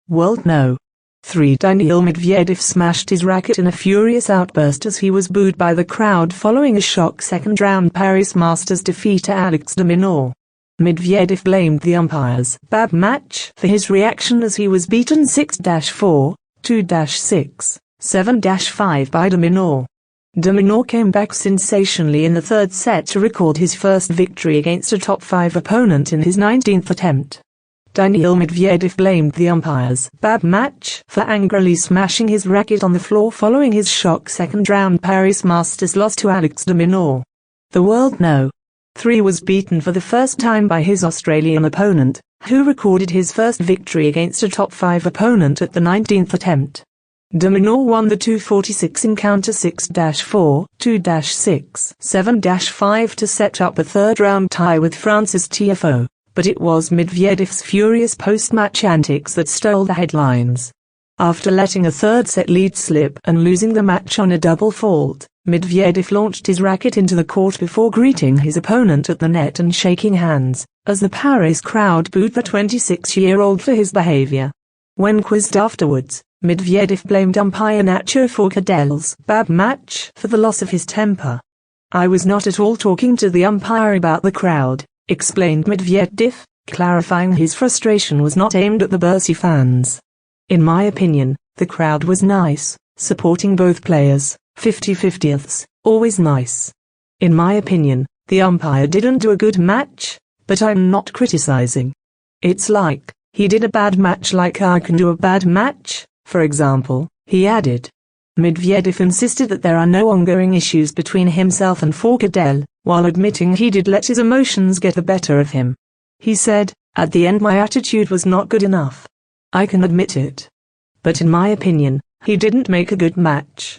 World No. 3. Daniil Medvedev smashed his racket in a furious outburst as he was booed by the crowd following a shock second-round Paris Masters defeat to Alex de Minaur. Medvedev blamed the umpire's bad match for his reaction as he was beaten 6-4, 2-6, 7-5 by de Minaur. De Minaur came back sensationally in the third set to record his first victory against a top-5 opponent in his 19th attempt. Daniil Medvedev blamed the umpire's bad match for angrily smashing his racket on the floor following his shock second-round Paris Masters loss to Alex de Minaur. The World No. 3 was beaten for the first time by his Australian opponent, who recorded his first victory against a top-5 opponent at the 19th attempt. De Minaur won the 246 encounter 6-4, 2-6, 7-5 to set up a third-round tie with France's TFO. But it was Medvedev's furious post-match antics that stole the headlines. After letting a third-set lead slip and losing the match on a double fault, Medvedev launched his racket into the court before greeting his opponent at the net and shaking hands, as the Paris crowd booed the 26-year-old for his behavior. When quizzed afterwards, Medvedev blamed umpire Nacho Forcadel's bad match for the loss of his temper. "I was not at all talking to the umpire about the crowd," explained Medvedev, clarifying his frustration was not aimed at the Bercy fans. "In my opinion, the crowd was nice, supporting both players, 50-50ths, always nice. In my opinion, the umpire didn't do a good match, but I'm not criticizing. It's like, he did a bad match like I can do a bad match, for example," he added. Medvedev insisted that there are no ongoing issues between himself and Forcadell, while admitting he did let his emotions get the better of him. He said, "At the end my attitude was not good enough. I can admit it. But in my opinion, he didn't make a good match."